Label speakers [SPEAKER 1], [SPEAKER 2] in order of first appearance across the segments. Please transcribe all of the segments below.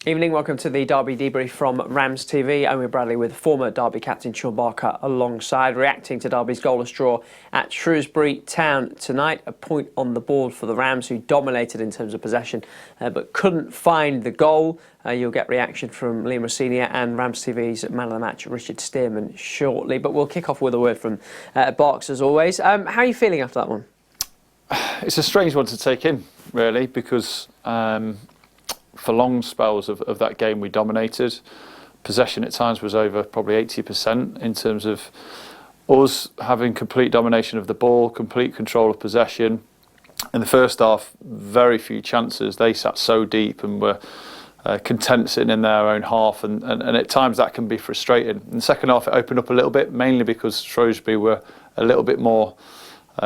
[SPEAKER 1] Evening, welcome to the Derby Debrief from RamsTV. Owen Bradley with former Derby captain Shaun Barker alongside, reacting to Derby's goalless draw at Shrewsbury Town tonight. A point on the board for the Rams, who dominated in terms of possession but couldn't find the goal. You'll get reaction from Liam Rosenior and RamsTV's man of the match Richard Stearman shortly. But we'll kick off with a word from Barks as always. How are you feeling after that one?
[SPEAKER 2] It's a strange one to take in, really, because for long spells of that game we dominated. Possession at times was over probably 80% in terms of us having complete domination of the ball, complete control of possession. In the first half, very few chances. They sat so deep and were content sitting in their own half, and at times that can be frustrating. In the second half it opened up a little bit, mainly because Shrewsbury were a little bit more,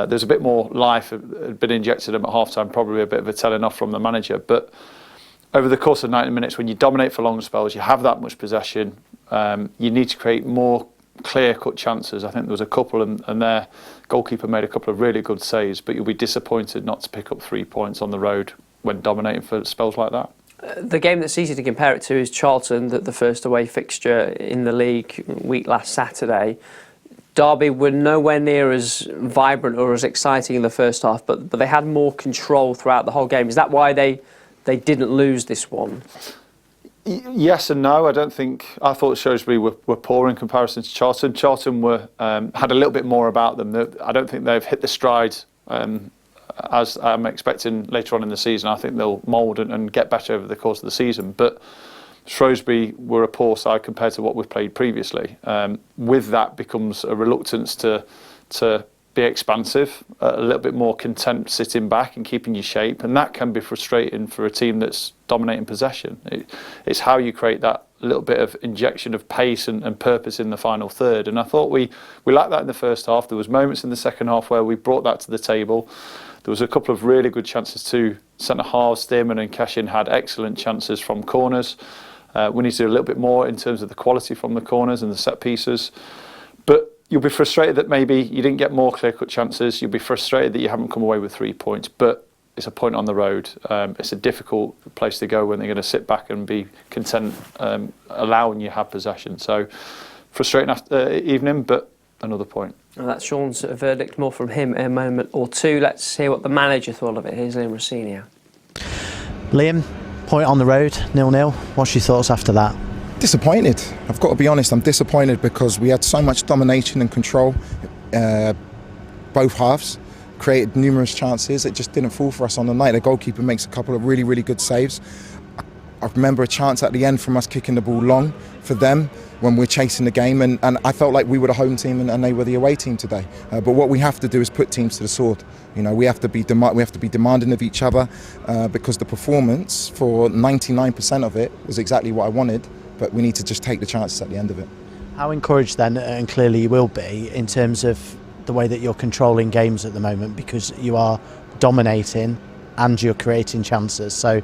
[SPEAKER 2] there's a bit more life had been injected in at half time, probably a bit of a telling off from the manager. But over the course of 90 minutes, when you dominate for long spells, you have that much possession, you need to create more clear-cut chances. I think there was a couple, and their goalkeeper made a couple of really good saves, but you'll be disappointed not to pick up 3 points on the road when dominating for spells like that.
[SPEAKER 1] The game that's easy to compare it to is Charlton, the first away fixture in the league week last Saturday. Derby were nowhere near as vibrant or as exciting in the first half, but they had more control throughout the whole game. Is that why they didn't lose this one?
[SPEAKER 2] Yes and no. I thought Shrewsbury were poor in comparison to Charlton. Charlton had a little bit more about them. I don't think they've hit the stride as I'm expecting later on in the season. I think they'll mould and get better over the course of the season. But Shrewsbury were a poor side compared to what we've played previously. With that becomes a reluctance to be expansive, a little bit more content sitting back and keeping your shape, and that can be frustrating for a team that's dominating possession. It's how you create that little bit of injection of pace and purpose in the final third, and I thought we lacked that in the first half. There was moments in the second half where we brought that to the table. There was a couple of really good chances too. Centre-halves, Stearman and Cashin had excellent chances from corners. We need to do a little bit more in terms of the quality from the corners and the set pieces. But you'll be frustrated that maybe you didn't get more clear-cut chances. You'll be frustrated that you haven't come away with 3 points. But it's a point on the road. It's a difficult place to go when they're going to sit back and be content, allowing you to have possession. So frustrating evening, but another point.
[SPEAKER 1] Well, that's Shaun's verdict. More from him in a moment or two. Let's hear what the manager thought of it. Here's Liam Rosenior.
[SPEAKER 3] Liam, point on the road, 0-0. What's your thoughts after that?
[SPEAKER 4] Disappointed. I've got to be honest, I'm disappointed because we had so much domination and control, both halves, created numerous chances. It just didn't fall for us on the night. The goalkeeper makes a couple of really, really good saves. I remember a chance at the end from us kicking the ball long for them when we're chasing the game, and I felt like we were the home team and they were the away team today. But what we have to do is put teams to the sword. You know, we have to be demanding of each other because the performance for 99% of it was exactly what I wanted. But we need to just take the chances at the end of it.
[SPEAKER 3] How encouraged then, and clearly you will be, in terms of the way that you're controlling games at the moment, because you are dominating and you're creating chances. So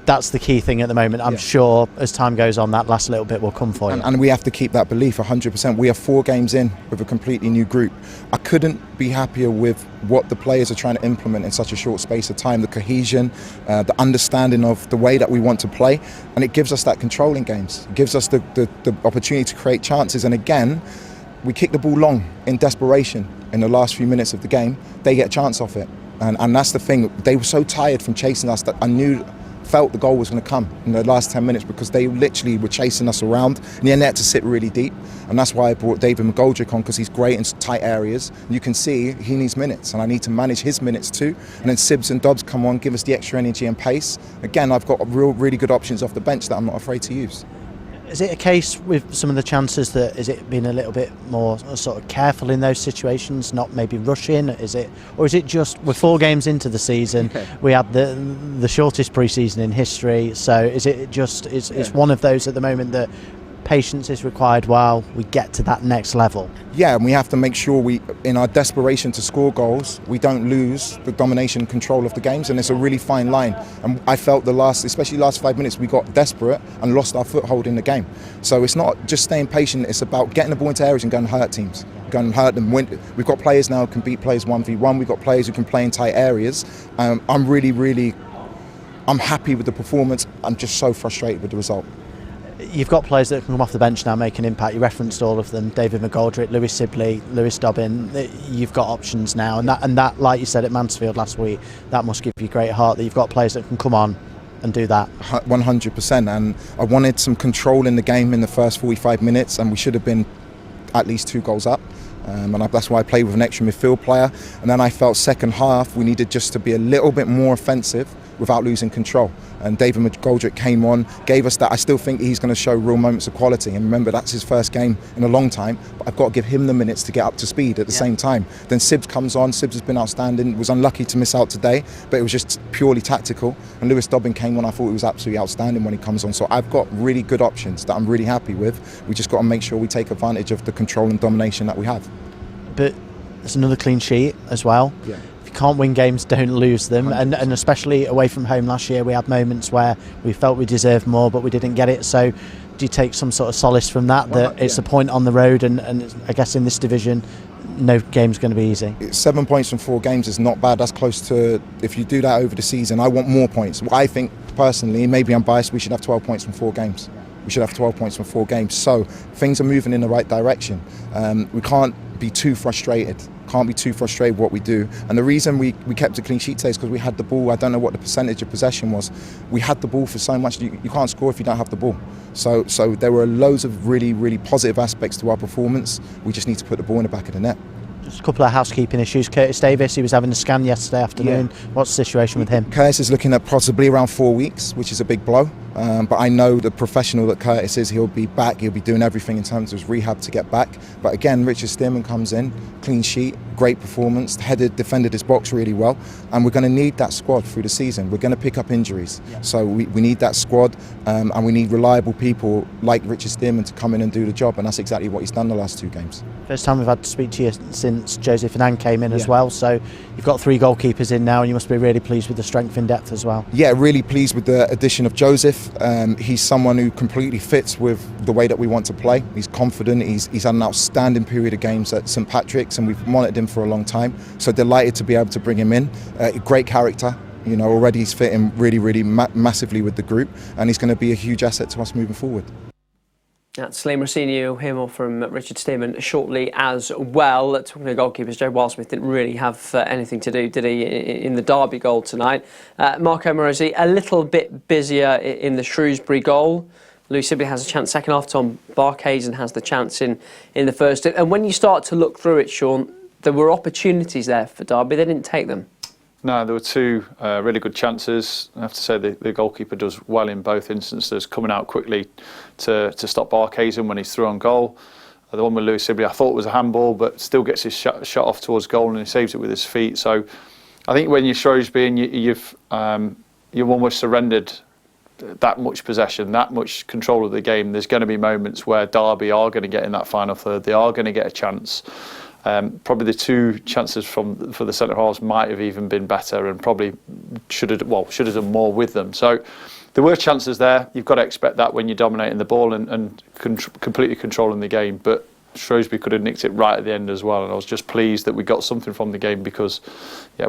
[SPEAKER 3] that's the key thing at the moment. I'm sure as time goes on, that last little bit will come for you.
[SPEAKER 4] And we have to keep that belief 100%. We are 4 games in with a completely new group. I couldn't be happier with what the players are trying to implement in such a short space of time, the cohesion, the understanding of the way that we want to play. And it gives us that control in games. It gives us the opportunity to create chances. And again, we kick the ball long in desperation in the last few minutes of the game. They get a chance off it. And that's the thing. They were so tired from chasing us that I felt the goal was going to come in the last 10 minutes because they literally were chasing us around, and then they had to sit really deep. And that's why I brought David McGoldrick on, because he's great in tight areas. And you can see he needs minutes, and I need to manage his minutes too. And then Sibbs and Dobbs come on, give us the extra energy and pace. Again, I've got really good options off the bench that I'm not afraid to use.
[SPEAKER 3] Is it a case with some of the chances that is it being a little bit more sort of careful in those situations, not maybe rushing? Or is it just we're 4 games into the season? We had the shortest pre-season in history. So is it just it's one of those at the moment that patience is required while we get to that next level?
[SPEAKER 4] Yeah, and we have to make sure we, in our desperation to score goals, we don't lose the domination and control of the games, and it's a really fine line. And I felt especially last 5 minutes, we got desperate and lost our foothold in the game. So it's not just staying patient, it's about getting the ball into areas and going to hurt teams. Go and hurt them. We've got players now who can beat players 1v1, we've got players who can play in tight areas. I'm really I'm happy with the performance. I'm just so frustrated with the result.
[SPEAKER 3] You've got players that can come off the bench now, make an impact. You referenced all of them: David McGoldrick, Lewis Sibley, Lewis Dobbin. You've got options now, and that, like you said at Mansfield last week, that must give you great heart that you've got players that can come on and do that.
[SPEAKER 4] 100%. And I wanted some control in the game in the first 45 minutes, and we should have been at least 2 goals up. And that's why I played with an extra midfield player. And then I felt second half we needed just to be a little bit more offensive without losing control. And David McGoldrick came on, gave us that. I still think he's going to show real moments of quality. And remember, that's his first game in a long time. But I've got to give him the minutes to get up to speed at the same time. Then Sibbs comes on. Sibbs has been outstanding. Was unlucky to miss out today, but it was just purely tactical. And Lewis Dobbin came on. I thought he was absolutely outstanding when he comes on. So I've got really good options that I'm really happy with. We just got to make sure we take advantage of the control and domination that we have.
[SPEAKER 3] But there's another clean sheet as well.
[SPEAKER 4] Yeah.
[SPEAKER 3] If you can't win games, don't lose them. And especially away from home last year, we had moments where we felt we deserved more, but we didn't get it. So do you take some sort of solace from that, it's a point on the road, and I guess in this division, no game's going to be easy?
[SPEAKER 4] 7 points from 4 games is not bad. That's close to, if you do that over the season, I want more points. I think personally, maybe I'm biased, we should have 12 points from 4 games. We should have 12 points from 4 games. So things are moving in the right direction. We can't be too frustrated. Can't be too frustrated with what we do. And the reason we kept a clean sheet today is because we had the ball. I don't know what the percentage of possession was. We had the ball for so much. You can't score if you don't have the ball. So there were loads of really, really positive aspects to our performance. We just need to put the ball in the back of the net.
[SPEAKER 3] Just a couple of housekeeping issues. Curtis Davis, he was having a scan yesterday afternoon. Yeah. What's the situation with him?
[SPEAKER 4] Curtis is looking at possibly around 4 weeks, which is a big blow. But I know the professional that Curtis is, he'll be back. He'll be doing everything in terms of his rehab to get back. But again, Richard Stearman comes in, clean sheet, great performance, defended his box really well. And we're going to need that squad through the season. We're going to pick up injuries. Yeah. So we need that squad, and we need reliable people like Richard Stearman to come in and do the job. And that's exactly what he's done the last 2 games. First
[SPEAKER 3] time we've had to speak to you since Jose Fernand came in as well. So you've got 3 goalkeepers in now, and you must be really pleased with the strength in depth as well.
[SPEAKER 4] Yeah, really pleased with the addition of Joseph. He's someone who completely fits with the way that we want to play. He's confident. He's had an outstanding period of games at St Patrick's, and we've monitored him for a long time. So delighted to be able to bring him in. Great character. You know, already he's fitting really, really massively with the group, and he's going to be a huge asset to us moving forward.
[SPEAKER 1] That's Liam Rosenior. You'll hear more from Richard Stearman shortly as well. Talking to goalkeepers, Joe Wildsmith didn't really have anything to do, did he, in the Derby goal tonight? Marco Morosi a little bit busier in the Shrewsbury goal. Lewis Sibley has a chance second half. Tom Barkhazen has the chance in the first. And when you start to look through it, Shaun, there were opportunities there for Derby. They didn't take them.
[SPEAKER 2] No, there were 2 really good chances. I have to say the goalkeeper does well in both instances, coming out quickly to stop Barkhazen when he's through on goal. The one with Lewis Sibley I thought was a handball, but still gets his shot off towards goal and he saves it with his feet. So I think when you're Shrewsbury and you've almost surrendered that much possession, that much control of the game, there's going to be moments where Derby are going to get in that final third. They are going to get a chance. Probably the 2 chances for the centre halves might have even been better, and probably should have done more with them. So there were chances there. You've got to expect that when you're dominating the ball and completely controlling the game. But Shrewsbury could have nicked it right at the end as well, and I was just pleased that we got something from the game because,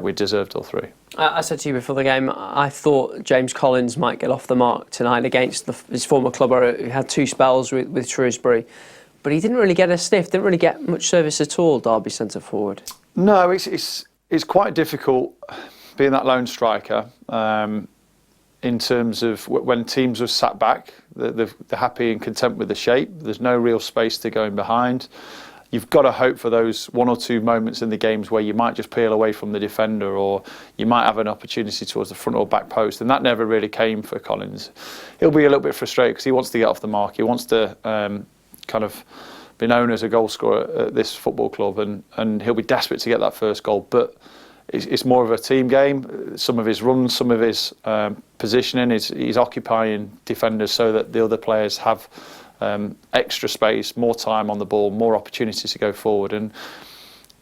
[SPEAKER 2] we deserved all 3.
[SPEAKER 1] I said to you before the game, I thought James Collins might get off the mark tonight against his former club, who had 2 spells with Shrewsbury. But he didn't really get a sniff, didn't really get much service at all, Derby centre forward. No,
[SPEAKER 2] it's quite difficult being that lone striker in terms of when teams are sat back, they're happy and content with the shape. There's no real space to go in behind. You've got to hope for those 1 or 2 moments in the games where you might just peel away from the defender, or you might have an opportunity towards the front or back post, and that never really came for Collins. He'll be a little bit frustrated because he wants to get off the mark. He wants to kind of be known as a goal scorer at this football club, and he'll be desperate to get that first goal. But it's more of a team game. Some of his runs, some of his positioning, he's occupying defenders so that the other players have extra space, more time on the ball, more opportunities to go forward. And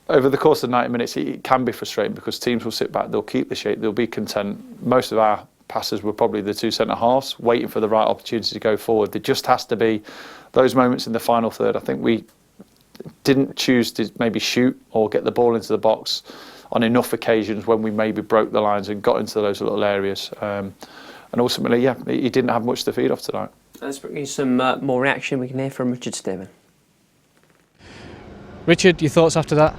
[SPEAKER 2] over the course of 90 minutes, it can be frustrating because teams will sit back, they'll keep the shape, they'll be content. Most of our passes were probably the 2 centre halves, waiting for the right opportunity to go forward. There just has to be those moments in the final third. I think we didn't choose to maybe shoot or get the ball into the box on enough occasions when we maybe broke the lines and got into those little areas. ultimately, yeah, he didn't have much to feed off tonight.
[SPEAKER 1] Let's bring you some more reaction. We can hear from Richard Stearman.
[SPEAKER 5] Richard, your thoughts after that?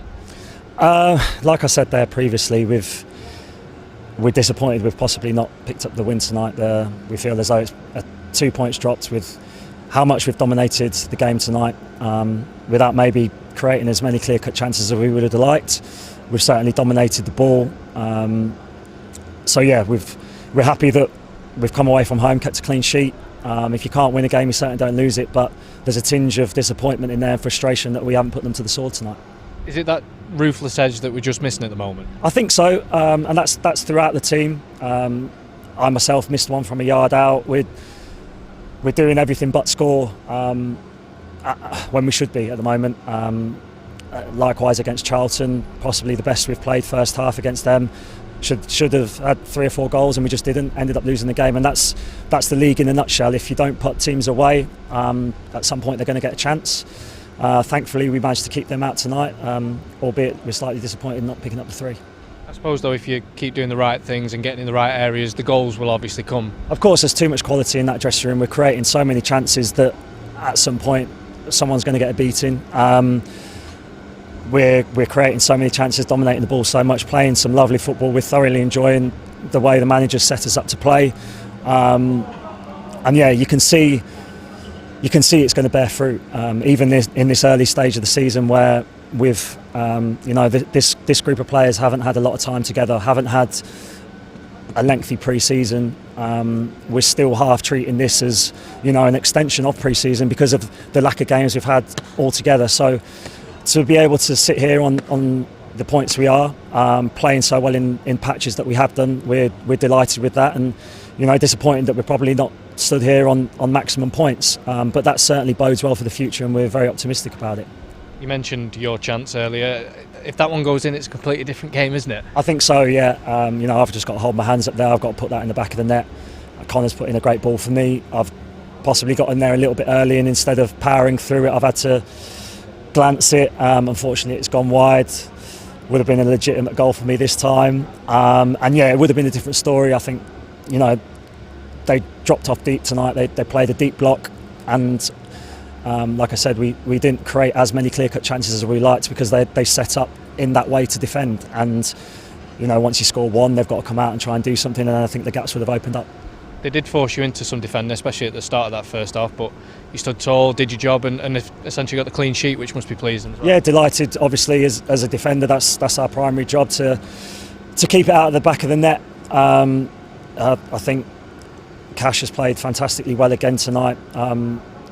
[SPEAKER 6] Like I said there previously, we're disappointed we've possibly not picked up the win tonight. We feel as though it's 2 points dropped with how much we've dominated the game tonight, without maybe creating as many clear-cut chances as we would have liked. We've certainly dominated the ball. So yeah, we're happy that we've come away from home, kept a clean sheet. If you can't win a game, you certainly don't lose it, but there's a tinge of disappointment in there and frustration that we haven't put them to the sword tonight.
[SPEAKER 5] Is it that ruthless edge that we're just missing at the moment?
[SPEAKER 6] I think so, and that's throughout the team. I myself missed one from a yard out. We're doing everything but score when we should be at the moment. Likewise against Charlton, possibly the best we've played first half against them. Should have had 3 or 4 goals and we just didn't. Ended up losing the game, and that's the league in a nutshell. If you don't put teams away, at some point they're going to get a chance. Thankfully, we managed to keep them out tonight, albeit we're slightly disappointed not picking up the 3.
[SPEAKER 5] I suppose though, if you keep doing the right things and getting in the right areas, the goals will obviously come.
[SPEAKER 6] Of course, there's too much quality in that dressing room. We're creating so many chances that at some point someone's going to get a beating. We're creating so many chances, dominating the ball so much, playing some lovely football. We're thoroughly enjoying the way the manager's set us up to play, and yeah, you can see it's going to bear fruit. Even in this early stage of the season, where we've this group of players haven't had a lot of time together, haven't had a lengthy pre-season. We're still half treating this as an extension of pre-season because of the lack of games we've had altogether. So to be able to sit here on the points we are, playing so well in patches that we have done, we're delighted with that, and disappointed that we're probably not stood here on maximum points, but that certainly bodes well for the future, and we're very optimistic about it.
[SPEAKER 5] You mentioned your chance earlier. If that one goes in, it's a completely different game, isn't it?
[SPEAKER 6] I think so, yeah. I've just got to hold my hands up there. I've got to put that in the back of the net. Connor's put in a great ball for me. I've possibly got in there a little bit early, and instead of powering through it, I've had to glance it. Unfortunately, it's gone wide. Would have been a legitimate goal for me this time. And yeah, it would have been a different story. I think, they dropped off deep tonight. They played a deep block, and like I said, we didn't create as many clear-cut chances as we liked because they set up in that way to defend. And once you score one, they've got to come out and try and do something, and I think the gaps would have opened up.
[SPEAKER 5] They did force you into some defending, especially at the start of that first half, but you stood tall, did your job, and essentially got the clean sheet, which must be pleasing as well.
[SPEAKER 6] Yeah, delighted. Obviously, as a defender, that's our primary job, to keep it out of the back of the net. I think Cash has played fantastically well again tonight.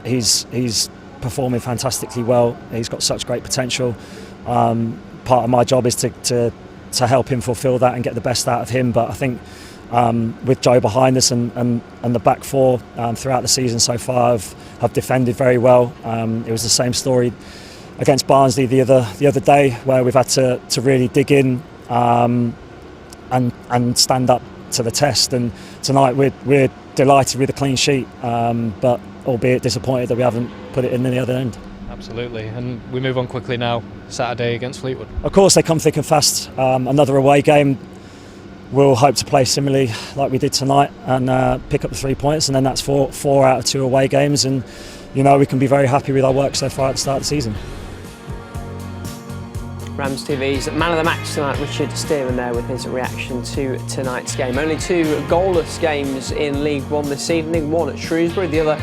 [SPEAKER 6] He's performing fantastically well. He's got such great potential. Part of my job is to help him fulfil that and get the best out of him. But I think with Joe behind us and the back four throughout the season so far have defended very well. It was the same story against Barnsley the other day, where we've had to really dig in and stand up to the test. And tonight we're delighted with a clean sheet, but albeit disappointed that we haven't put it in the other end.
[SPEAKER 5] Absolutely, and we move on quickly now. Saturday against Fleetwood.
[SPEAKER 6] Of course, they come thick and fast. Another away game. We'll hope to play similarly like we did tonight and pick up the 3 points, and then that's four out of 2 away games, and we can be very happy with our work so far at the start of the season.
[SPEAKER 1] RamsTV's man of the match tonight, Richard Stearman, there with his reaction to tonight's game. Only 2 goalless games in League One this evening, one at Shrewsbury, the other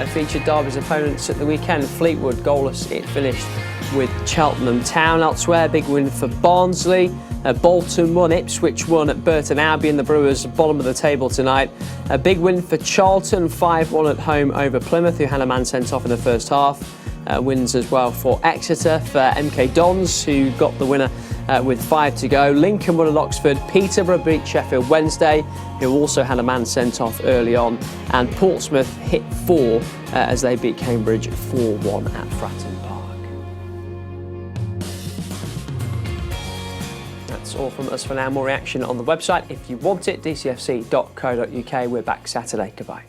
[SPEAKER 1] featured Derby's opponents at the weekend. Fleetwood goalless, it finished with Cheltenham Town. Elsewhere, big win for Barnsley. Bolton won, Ipswich won at Burton Albion, the Brewers bottom of the table tonight. A big win for Charlton, 5-1 at home over Plymouth, who had a man sent off in the first half. Wins as well for Exeter, for MK Dons, who got the winner with 5 to go. Lincoln won at Oxford, Peterborough beat Sheffield Wednesday, who also had a man sent off early on, and Portsmouth hit 4 as they beat Cambridge 4-1 at Fratton Park. That's all from us for now. More reaction on the website if you want it, dcfc.co.uk. We're back Saturday. Goodbye.